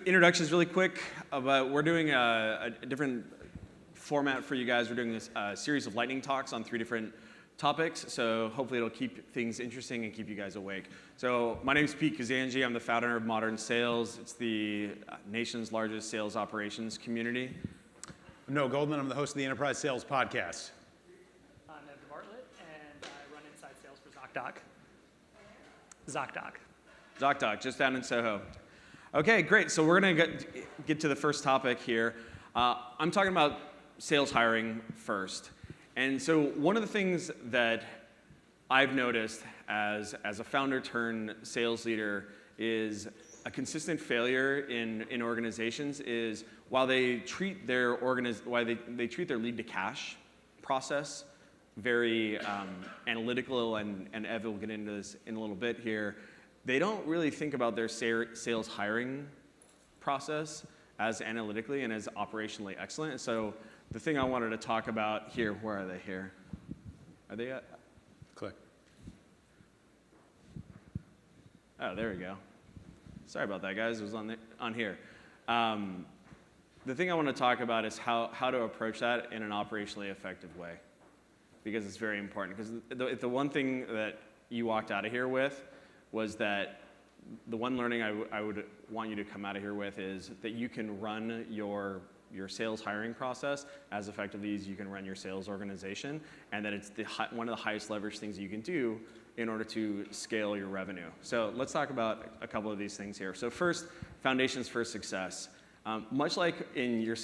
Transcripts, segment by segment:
introductions really quick, but we're doing a different format for you guys. We're doing this series of lightning talks on 3 different topics, so hopefully it'll keep things interesting and keep you guys awake. So my name is Pete Kazanjy. I'm the founder of Modern Sales. It's the nation's largest sales operations community. I'm Noah Goldman. I'm the host of the Enterprise Sales Podcast. I'm Bartlett, and I run inside sales for ZocDoc. ZocDoc, just down in Soho. Okay, great. So we're going to get to the first topic here. I'm talking about sales hiring first. And so one of the things that I've noticed as a founder turned sales leader is a consistent failure in organizations is while they treat their they treat their lead to cash process very analytical, and Ev will get into this in a little bit here, they don't really think about their sales hiring process as analytically and as operationally excellent. And so the thing I wanted to talk about here, where are they here? Are they at? Click. Oh, there we go. Sorry about that, guys. It was on here. The thing I want to talk about is how to approach that in an operationally effective way, because it's very important. Because the one thing that you walked out of here with was that the one learning I would want you to come out of here with is that you can run your sales hiring process as effectively as you can run your sales organization, and that it's one of the highest leverage things you can do in order to scale your revenue. So let's talk about a couple of these things here. So first, foundations for success. Much like in your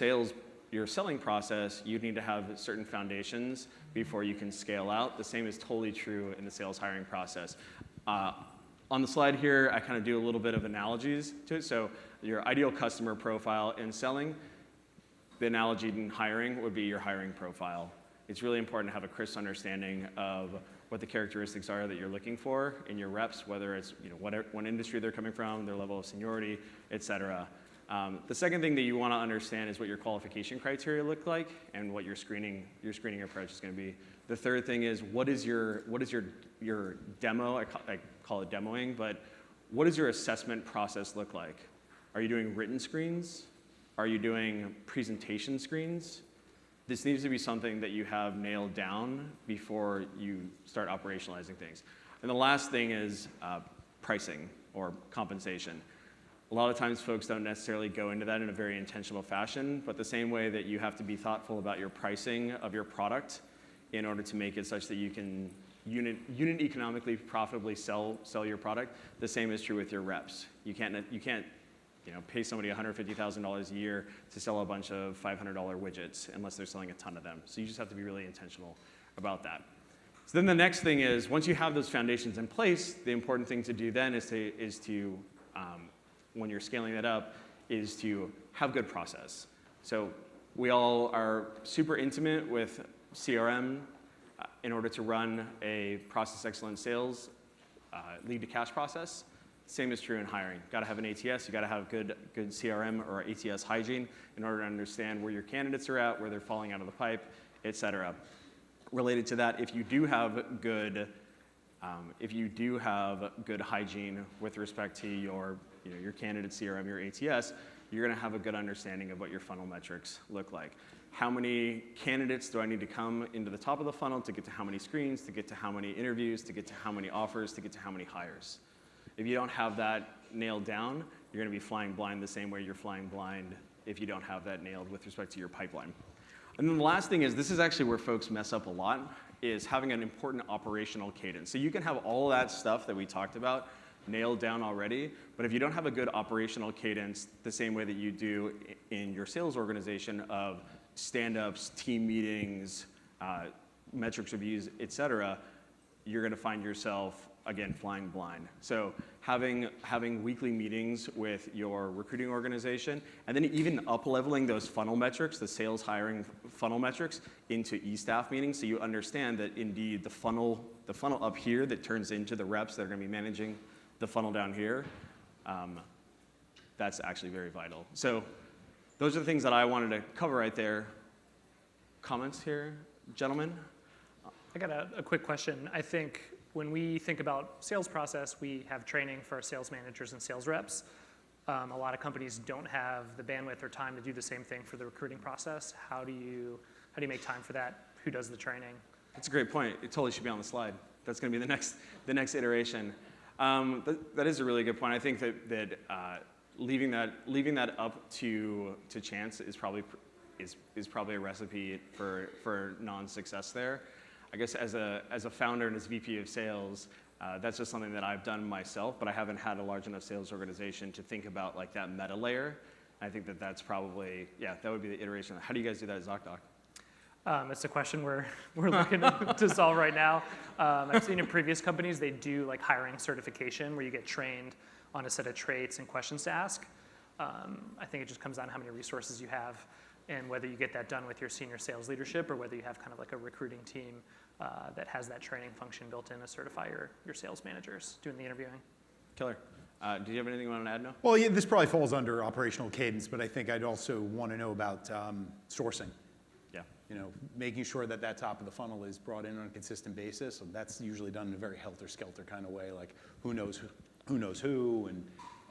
selling process, you need to have certain foundations before you can scale out. The same is totally true in the sales hiring process. On the slide here, I kind of do a little bit of analogies to it. So your ideal customer profile in selling, the analogy in hiring would be your hiring profile. It's really important to have a crisp understanding of what the characteristics are that you're looking for in your reps, whether it's what industry they're coming from, their level of seniority, et cetera. The second thing that you want to understand is what your qualification criteria look like and what your screening approach is going to be. The third thing is what is your demo? I call it demoing, but what does your assessment process look like? Are you doing written screens? Are you doing presentation screens? This needs to be something that you have nailed down before you start operationalizing things. And the last thing is pricing or compensation. A lot of times folks don't necessarily go into that in a very intentional fashion, but the same way that you have to be thoughtful about your pricing of your product in order to make it such that you can unit economically profitably sell your product, the same is true with your reps. You can't pay somebody $150,000 a year to sell a bunch of $500 widgets unless they're selling a ton of them. So you just have to be really intentional about that. So then the next thing is, once you have those foundations in place, the important thing to do then is to when you're scaling that up, is to have good process. So we all are super intimate with CRM in order to run a process excellence sales lead to cash process. Same is true in hiring. Got to have an ATS. You got to have good CRM or ATS hygiene in order to understand where your candidates are at, where they're falling out of the pipe, et cetera. Related to that, if you do have good hygiene with respect to your candidate CRM, your ATS, you're going to have a good understanding of what your funnel metrics look like. How many candidates do I need to come into the top of the funnel to get to how many screens, to get to how many interviews, to get to how many offers, to get to how many hires? If you don't have that nailed down, you're going to be flying blind the same way you're flying blind if you don't have that nailed with respect to your pipeline. And then the last thing is, this is actually where folks mess up a lot, is having an important operational cadence. So you can have all that stuff that we talked about nailed down already, but if you don't have a good operational cadence, the same way that you do in your sales organization of stand-ups, team meetings, metrics reviews, et cetera, you're going to find yourself, again, flying blind. So having weekly meetings with your recruiting organization, and then even up-leveling those funnel metrics, the sales hiring funnel metrics, into e-staff meetings, so you understand that indeed the funnel up here that turns into the reps that are going to be managing the funnel down here, that's actually very vital. So those are the things that I wanted to cover right there. Comments here, gentlemen? I got a quick question. I think when we think about sales process, we have training for sales managers and sales reps. A lot of companies don't have the bandwidth or time to do the same thing for the recruiting process. How do you make time for that? Who does the training? That's a great point. It totally should be on the slide. That's going to be the next iteration. That is a really good point. I think that leaving that up to chance is probably a recipe for non-success there. I guess as a founder and as VP of sales, that's just something that I've done myself, but I haven't had a large enough sales organization to think about like that meta layer. I think that's probably, that would be the iteration. How do you guys do that at ZocDoc? It's a question we're looking to solve right now. I've seen in previous companies, they do like hiring certification where you get trained on a set of traits and questions to ask. I think it just comes down to how many resources you have and whether you get that done with your senior sales leadership or whether you have kind of like a recruiting team that has that training function built in to certify your sales managers doing the interviewing. Killer. Do you have anything you want to add, Noah? Well, yeah, this probably falls under operational cadence, but I think I'd also want to know about sourcing. Yeah. You know, making sure that top of the funnel is brought in on a consistent basis. And that's usually done in a very helter-skelter kind of way, like who knows who,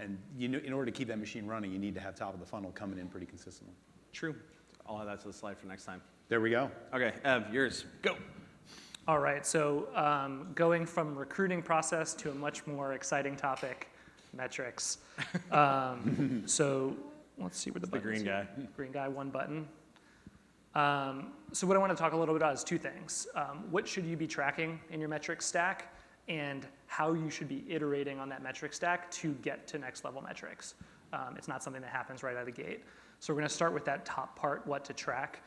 and you know, in order to keep that machine running, you need to have top of the funnel coming in pretty consistently. True. I'll add that to the slide for next time. There we go. Okay, Ev, yours. Go. All right, so going from recruiting process to a much more exciting topic, metrics. So let's see where the button is. green guy. Green guy, one button. So what I want to talk a little bit about is two things. What should you be tracking in your metric stack and how you should be iterating on that metric stack to get to next level metrics. It's not something that happens right out of the gate. So we're going to start with that top part, what to track.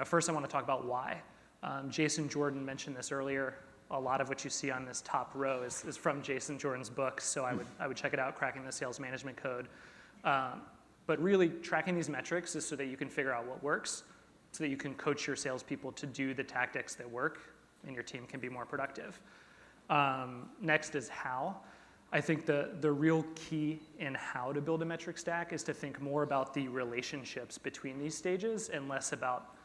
First I want to talk about why. Jason Jordan mentioned this earlier. A lot of what you see on this top row is from Jason Jordan's book, so I would check it out, Cracking the Sales Management Code. But really, tracking these metrics is so that you can figure out what works, so that you can coach your salespeople to do the tactics that work, and your team can be more productive. Next is how. I think the real key in how to build a metric stack is to think more about the relationships between these stages and less about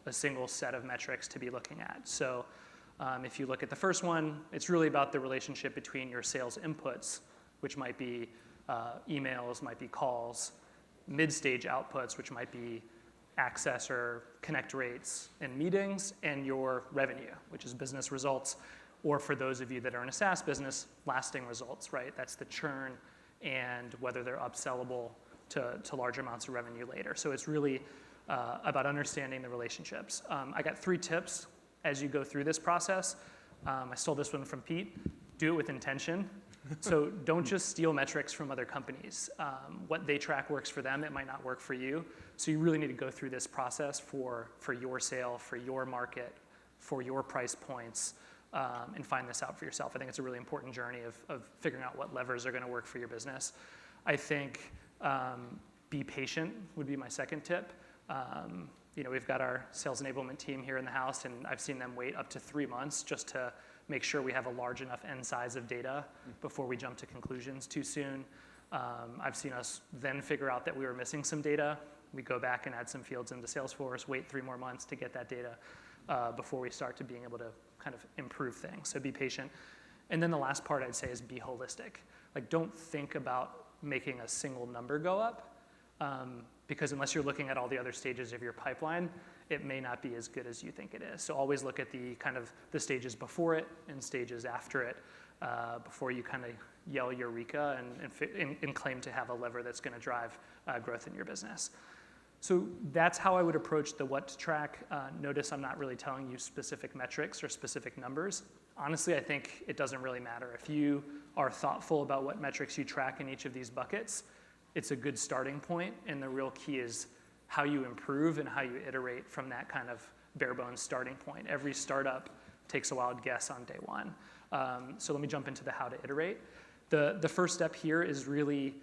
a single set of metrics to be looking at. So if you look at the first one, it's really about the relationship between your sales inputs, which might be emails, might be calls, mid-stage outputs, which might be access or connect rates and meetings, and your revenue, which is business results, or for those of you that are in a SaaS business, lasting results, right? That's the churn and whether they're upsellable to large amounts of revenue later. So it's really about understanding the relationships. I got 3 tips as you go through this process. I stole this one from Pete. Do it with intention. So don't just steal metrics from other companies. What they track works for them, it might not work for you. So you really need to go through this process for your sale, for your market, for your price points, and find this out for yourself. I think it's a really important journey of figuring out what levers are going to work for your business. I think be patient would be my second tip. We've got our sales enablement team here in the house, and I've seen them wait up to 3 months just to make sure we have a large enough end size of data before we jump to conclusions too soon. I've seen us then figure out that we were missing some data. We go back and add some fields into Salesforce, wait 3 more months to get that data before we start to being able to kind of improve things. So be patient. And then the last part I'd say is be holistic. Like, don't think about making a single number go up, because unless you're looking at all the other stages of your pipeline, it may not be as good as you think it is. So always look at the kind of the stages before it and stages after it before you kind of yell eureka and claim to have a lever that's going to drive growth in your business. So that's how I would approach the what to track. Notice I'm not really telling you specific metrics or specific numbers. Honestly, I think it doesn't really matter. If you are thoughtful about what metrics you track in each of these buckets, it's a good starting point, and the real key is how you improve and how you iterate from that kind of bare bones starting point. Every startup takes a wild guess on day one. So let me jump into the how to iterate. The first step here is really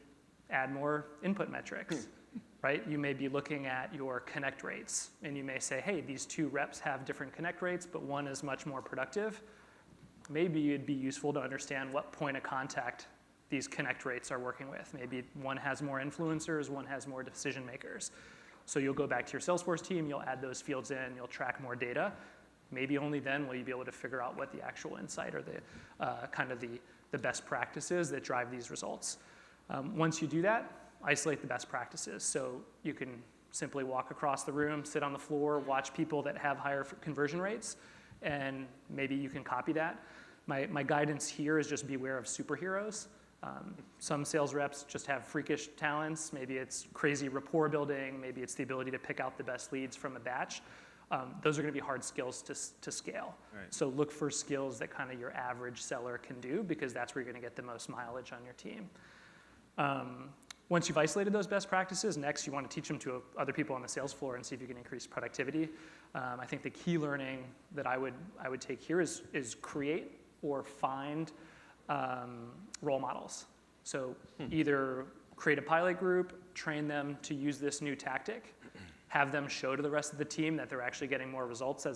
add more input metrics. Right? You may be looking at your connect rates, and you may say, hey, these 2 reps have different connect rates, but one is much more productive. Maybe it'd be useful to understand what point of contact these connect rates are working with. Maybe one has more influencers, one has more decision makers. So you'll go back to your Salesforce team, you'll add those fields in, you'll track more data. Maybe only then will you be able to figure out what the actual insight or the kind of the best practices that drive these results. Once you do that, isolate the best practices. So you can simply walk across the room, sit on the floor, watch people that have higher conversion rates, and maybe you can copy that. My guidance here is just beware of superheroes. Some sales reps just have freakish talents. Maybe it's crazy rapport building. Maybe it's the ability to pick out the best leads from a batch. Those are going to be hard skills to scale. Right. So look for skills that kind of your average seller can do, because that's where you're going to get the most mileage on your team. Once you've isolated those best practices, next you want to teach them to other people on the sales floor and see if you can increase productivity. I think the key learning that I would take here is create or find role models. So either create a pilot group, train them to use this new tactic, have them show to the rest of the team that they're actually getting more results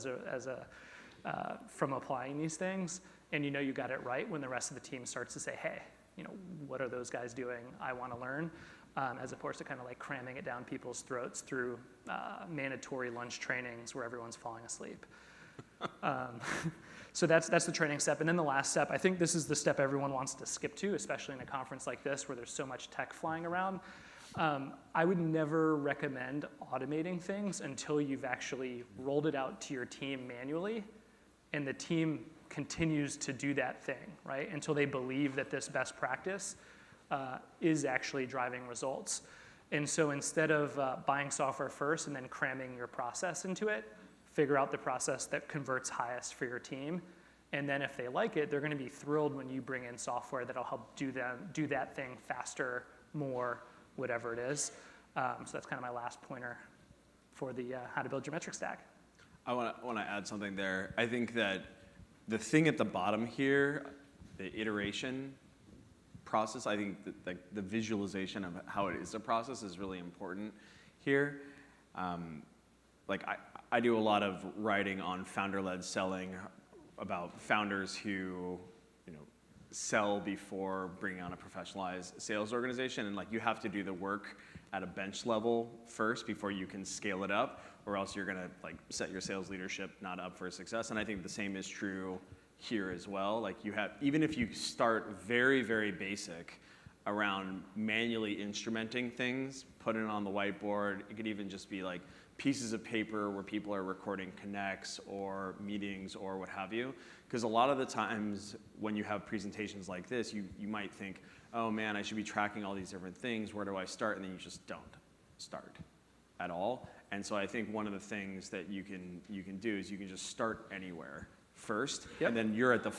from applying these things, and you got it right when the rest of the team starts to say, hey, what are those guys doing? I want to learn, as opposed to kind of like cramming it down people's throats through mandatory lunch trainings where everyone's falling asleep. So that's the training step. And then the last step, I think this is the step everyone wants to skip to, especially in a conference like this where there's so much tech flying around. I would never recommend automating things until you've actually rolled it out to your team manually, and the team continues to do that thing, right? Until they believe that this best practice is actually driving results. And so instead of buying software first and then cramming your process into it, figure out the process that converts highest for your team. And then if they like it, they're going to be thrilled when you bring in software that'll help do that thing faster, more, whatever it is. So that's kind of my last pointer for the how to build your metric stack. I want to add something there. I think that the thing at the bottom here, the iteration process, I think that the visualization of how it is a process is really important here. I do a lot of writing on founder-led selling about founders who sell before bringing on a professionalized sales organization, and you have to do the work at a bench level first before you can scale it up, or else you're gonna set your sales leadership not up for success. And I think the same is true here as well. Even if you start very, very basic around manually instrumenting things, put it on the whiteboard. It could even just be pieces of paper where people are recording connects or meetings or what have you. Because a lot of the times when you have presentations like this, you might think, oh man, I should be tracking all these different things. Where do I start? And then you just don't start at all. And so I think one of the things that you can do is you can just start anywhere first. Yep. And then you're at the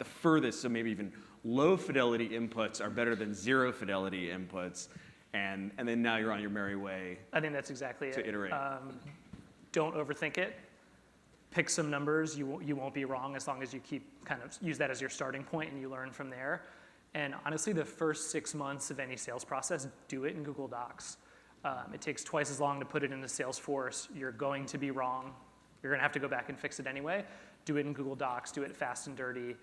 furthest, so maybe even low fidelity inputs are better than zero fidelity inputs. And then now you're on your merry way. I think that's exactly to iterate. Don't overthink it. Pick some numbers. You won't be wrong as long as you keep kind of use that as your starting point and you learn from there. And honestly, the first 6 months of any sales process, do it in Google Docs. It takes twice as long to put it into Salesforce. You're going to be wrong. You're going to have to go back and fix it anyway. Do it in Google Docs. Do it fast and dirty.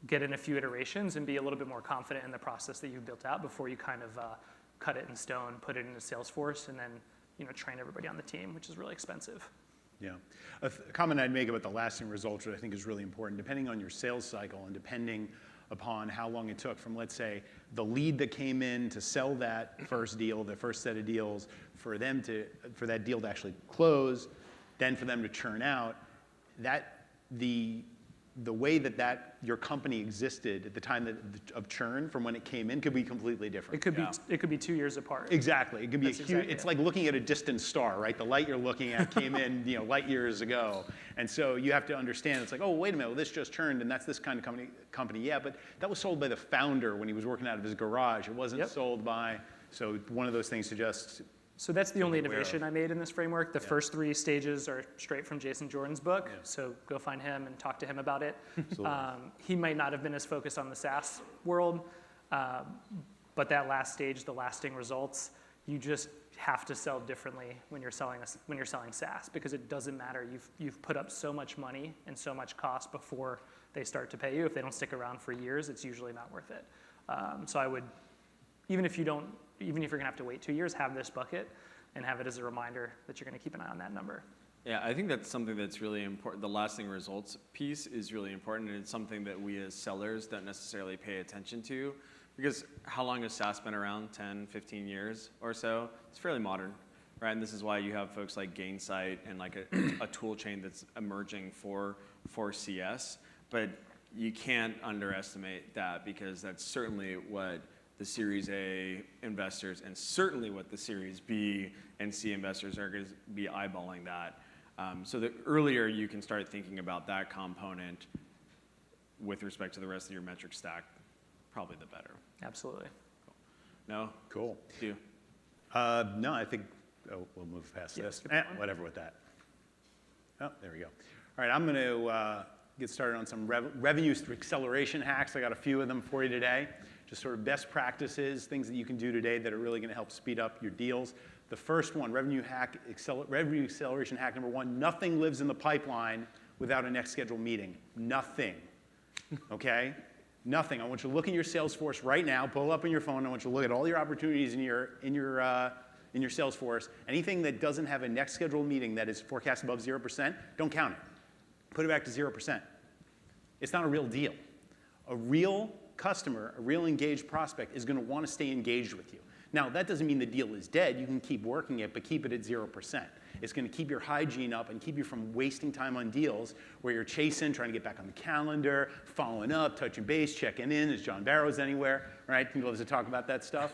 Get in a few iterations and be a little bit more confident in the process that you've built out before you kind of cut it in stone, put it into Salesforce, and then train everybody on the team, which is really expensive. Yeah. A comment I'd make about the lasting results, which I think is really important, depending on your sales cycle and depending upon how long it took from, let's say, the lead that came in to sell that first deal, the first set of deals, for that deal to actually close, then for them to churn out, that the way that your company existed at the time of churn from when it came in could be completely different. It could be 2 years apart. Exactly. It could be it's like looking at a distant star, right? The light you're looking at came in, light years ago. And so you have to understand, it's like, oh, wait a minute, well, this just churned, and that's this kind of company. Yeah, but that was sold by the founder when he was working out of his garage. It wasn't sold by, so one of those things to just. So that's the only innovation I made in this framework. The first 3 stages are straight from Jason Jordan's book, so go find him and talk to him about it. He might not have been as focused on the SaaS world, but that last stage, the lasting results, you just have to sell differently when you're selling SaaS, because it doesn't matter. You've put up so much money and so much cost before they start to pay you. If they don't stick around for years, it's usually not worth it. So I would, even if you're going to have to wait 2 years, have this bucket and have it as a reminder that you're going to keep an eye on that number. Yeah, I think that's something that's really important. The lasting results piece is really important, and it's something that we as sellers don't necessarily pay attention to, Because how long has SaaS been around? 10, 15 years or so? It's fairly modern, right? And this is why you have folks like Gainsight and like a tool chain that's emerging for CS. But you can't underestimate that, because that's certainly what the Series A investors and certainly what the Series B and C investors are going to be eyeballing that. So the earlier you can start thinking about that component with respect to the rest of your metric stack, probably the better. Absolutely. Cool. No? Cool. You? No, I think we'll move past this. Whatever with that. Oh, there we go. All right, I'm going to get started on some revenue acceleration hacks. I got a few of them for you today. Just sort of best practices, things that you can do today that are really going to help speed up your deals. The first one, revenue acceleration hack number 1, nothing lives in the pipeline without a next scheduled meeting. Nothing. Okay? Nothing. I want you to look in your Salesforce right now, pull up on your phone. I want you to look at all your opportunities in your Salesforce. Anything that doesn't have a next scheduled meeting that is forecast above 0%, don't count it. Put it back to 0%. It's not a real deal. A real customer, a real engaged prospect is going to want to stay engaged with you. Now, that doesn't mean the deal is dead. You can keep working it, but keep it at 0%. It's going to keep your hygiene up and keep you from wasting time on deals where you're chasing, trying to get back on the calendar, following up, touching base, checking in. Is John Barrows anywhere? Right? People love to talk about that stuff.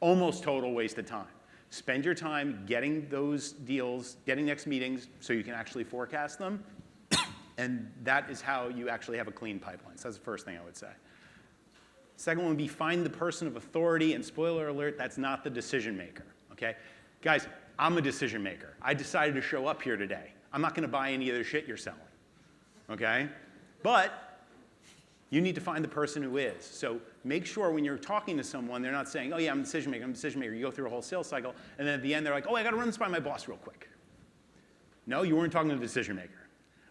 Almost total waste of time. Spend your time getting those deals, getting next meetings so you can actually forecast them. And that is how you actually have a clean pipeline. So that's the first thing I would say. Second one would be find the person of authority, and spoiler alert, that's not the decision maker, okay? Guys, I'm a decision maker. I decided to show up here today. I'm not gonna buy any of the shit you're selling, okay? But you need to find the person who is. So make sure when you're talking to someone, they're not saying, oh yeah, I'm a decision maker, I'm a decision maker. You go through a whole sales cycle, and then at the end they're like, oh, I gotta run this by my boss real quick. No, you weren't talking to the decision maker.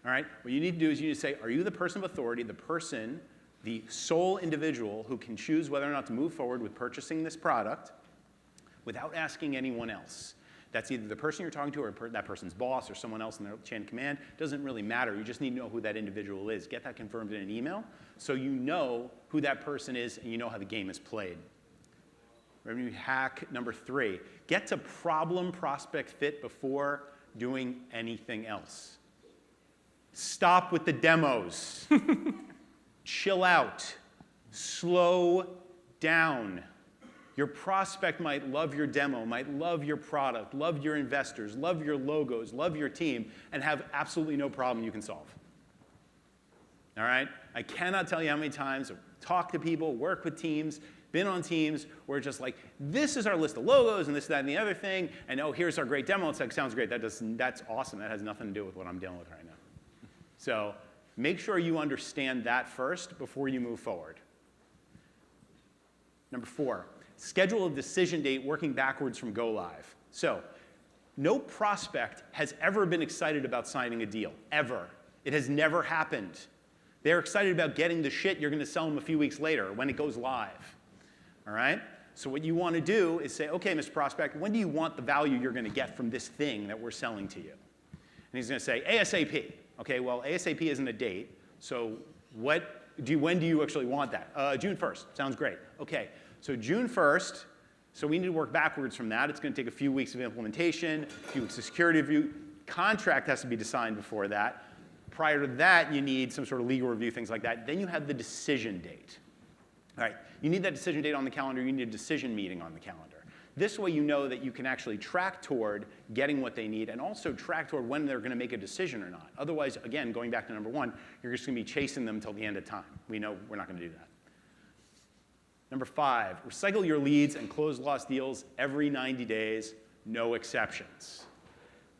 All right? What you need to do is you need to say, are you the person of authority, the person, the sole individual who can choose whether or not to move forward with purchasing this product without asking anyone else? That's either the person you're talking to or that person's boss or someone else in their chain of command. Doesn't really matter. You just need to know who that individual is. Get that confirmed in an email so you know who that person is and you know how the game is played. Revenue hack number 3. Get to problem prospect fit before doing anything else. Stop with the demos. Chill out. Slow down. Your prospect might love your demo, might love your product, love your investors, love your logos, love your team, and have absolutely no problem you can solve. All right? I cannot tell you how many times I've talked to people, worked with teams, been on teams where it's just like, this is our list of logos and this, that, and the other thing, and oh, here's our great demo. It's like, sounds great. That's awesome. That has nothing to do with what I'm dealing with right now. So make sure you understand that first before you move forward. Number 4, schedule a decision date working backwards from go live. So no prospect has ever been excited about signing a deal, ever. It has never happened. They're excited about getting the shit you're going to sell them a few weeks later when it goes live. All right? So what you want to do is say, okay, Mr. Prospect, when do you want the value you're going to get from this thing that we're selling to you? And he's going to say, ASAP. Okay, well, ASAP isn't a date, so when do you actually want that? June 1st, sounds great. Okay, so June 1st, so we need to work backwards from that. It's going to take a few weeks of implementation, a few weeks of security review. Contract has to be signed before that. Prior to that, you need some sort of legal review, things like that. Then you have the decision date. All right, you need that decision date on the calendar. You need a decision meeting on the calendar. This way you know that you can actually track toward getting what they need and also track toward when they're going to make a decision or not. Otherwise, again, going back to number 1, you're just going to be chasing them until the end of time. We know we're not going to do that. Number 5, recycle your leads and close lost deals every 90 days, no exceptions.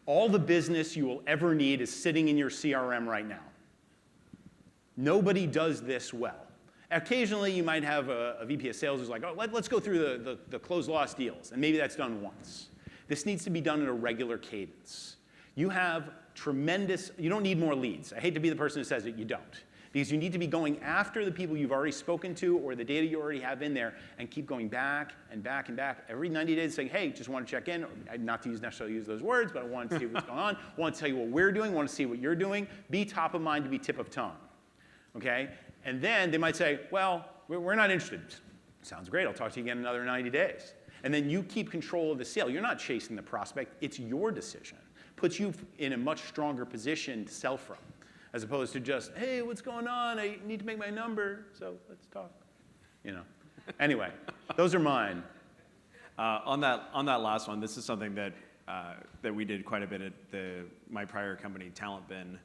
All the business you will ever need is sitting in your CRM right now. Nobody does this well. Occasionally, you might have a VP of sales who's like, oh, let's go through the closed lost deals, and maybe that's done once. This needs to be done at a regular cadence. You have you don't need more leads. I hate to be the person who says it, you don't. Because you need to be going after the people you've already spoken to or the data you already have in there and keep going back and back and back every 90 days saying, hey, just want to check in. Not to necessarily use those words, but I want to see what's going on. I want to tell you what we're doing. I want to see what you're doing. Be top of mind to be tip of tongue. Okay? And then they might say, well, We're not interested. Sounds great. I'll talk to you again in another 90 days. And then you keep control of the sale. You're not chasing the prospect. It's your decision. Puts you in a much stronger position to sell from, as opposed to just, hey, what's going on? I need to make my number, so let's talk. You know. Anyway, those are mine. On that last one, this is something that that we did quite a bit at my prior company, TalentBin,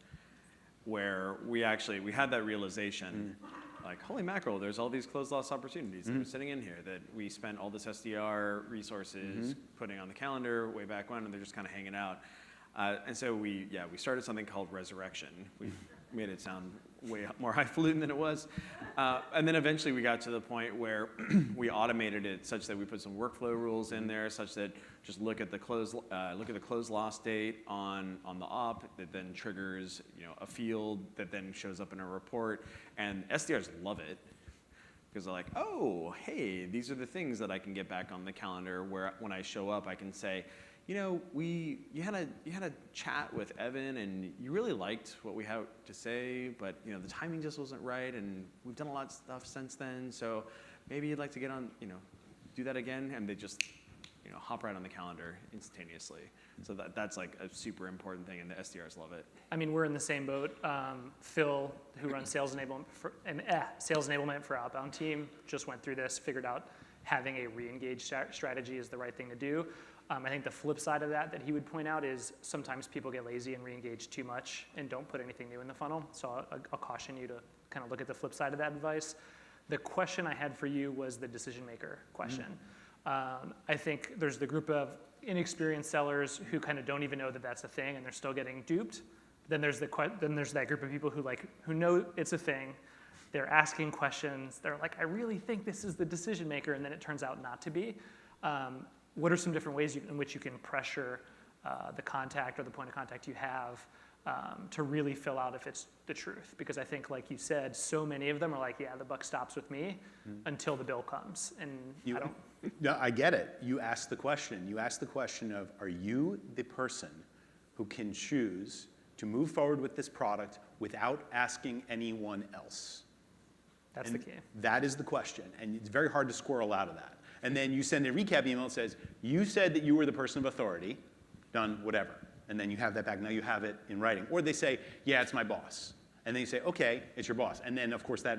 where we had that realization, like, holy mackerel, there's all these closed loss opportunities that are sitting in here that we spent all this SDR resources putting on the calendar way back when, and they're just kind of hanging out. And so we started something called Resurrection. We made it sound way more highfalutin than it was. And then eventually we got to the point where we automated it such that we put some workflow rules in there, such that just look at the close loss date on the op that then triggers a field that then shows up in a report, and SDRs love it because they're like, oh, hey, these are the things that I can get back on the calendar where when I show up I can say, you had a chat with Evan and you really liked what we had to say, but the timing just wasn't right, and we've done a lot of stuff since then, so maybe you'd like to get on, do that again, and they just hop right on the calendar instantaneously. So that's like a super important thing, and the SDRs love it. I mean, we're in the same boat. Phil, who runs sales enablement for outbound team, just went through this, figured out having a ReEngage strategy is the right thing to do. I think the flip side of that he would point out is sometimes people get lazy and ReEngage too much and don't put anything new in the funnel. So I'll caution you to kind of look at the flip side of that advice. The question I had for you was the decision maker question. I think there's the group of inexperienced sellers who kind of don't even know that that's a thing and they're still getting duped. Then there's that group of people who know it's a thing. They're asking questions. They're like, I really think this is the decision maker, and then it turns out not to be. What are some different ways in which you can pressure the contact or the point of contact you have to really fill out if it's the truth? Because I think, like you said, so many of them are like, yeah, the buck stops with me until the bill comes. And I don't. No, I get it. You ask the question. You ask the question of, are you the person who can choose to move forward with this product without asking anyone else? That's the key. That is the question. And it's very hard to squirrel out of that. And then you send a recap email that says, you said that you were the person of authority, done, whatever. And then you have that back. Now you have it in writing. Or they say, yeah, it's my boss. And then you say, okay, it's your boss. And then, of course, that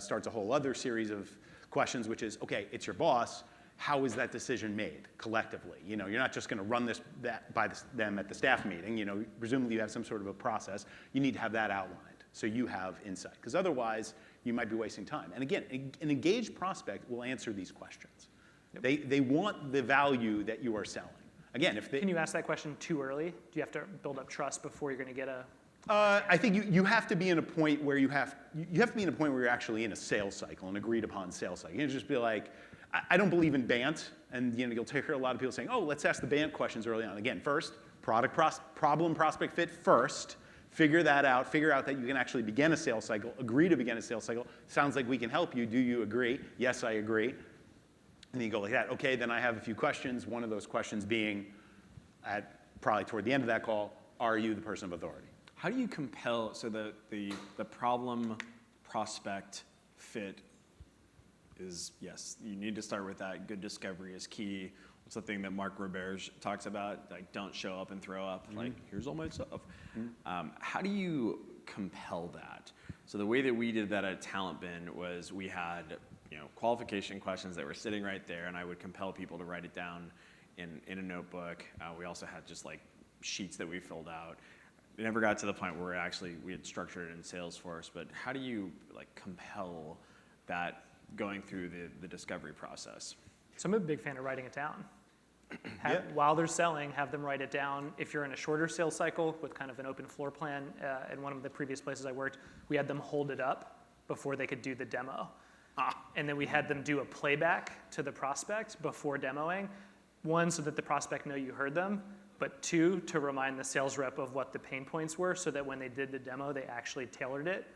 starts a whole other series of questions, which is, okay, it's your boss. How is that decision made collectively? You're not just going to run that by them at the staff meeting. Presumably you have some sort of a process. You need to have that outlined so you have insight. Because otherwise, you might be wasting time. And again, an engaged prospect will answer these questions. Yep. They want the value that you are selling. Again, Can you ask that question too early? Do you have to build up trust before you're going to get a? I think you have to be in a point where you have to be in a point where you're actually in a sales cycle, an agreed upon sales cycle. You can't just be like, I don't believe in BANT, and you'll hear a lot of people saying, oh, let's ask the BANT questions early on. Again, first, problem prospect fit first. Figure that out. Figure out that you can actually begin a sales cycle. Agree to begin a sales cycle. Sounds like we can help you. Do you agree? Yes, I agree. And then you go like that. Okay, then I have a few questions. One of those questions being, probably toward the end of that call, are you the person of authority? How do you compel, so the problem prospect fit is, yes, you need to start with that. Good discovery is key. It's the thing that Mark Roberge talks about, like, don't show up and throw up, like, here's all my stuff. How do you compel that? So the way that we did that at TalentBin was we had qualification questions that were sitting right there, and I would compel people to write it down in a notebook. We also had just like sheets that we filled out. It never got to the point where we had structured it in Salesforce, but how do you compel that going through the discovery process? So I'm a big fan of writing it down. While they're selling, have them write it down. If you're in a shorter sales cycle with kind of an open floor plan, in one of the previous places I worked, we had them hold it up before they could do the demo. And then we had them do a playback to the prospect before demoing. One, so that the prospect know you heard them, but two, to remind the sales rep of what the pain points were so that when they did the demo, they actually tailored it,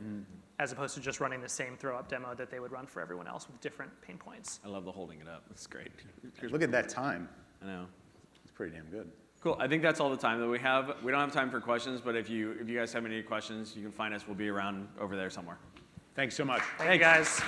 as opposed to just running the same throw-up demo that they would run for everyone else with different pain points. I love the holding it up. That's great. Look at that time. I know. It's pretty damn good. Cool. I think that's all the time that we have. We don't have time for questions, but if you guys have any questions, you can find us. We'll be around over there somewhere. Thanks so much. Thank you, guys.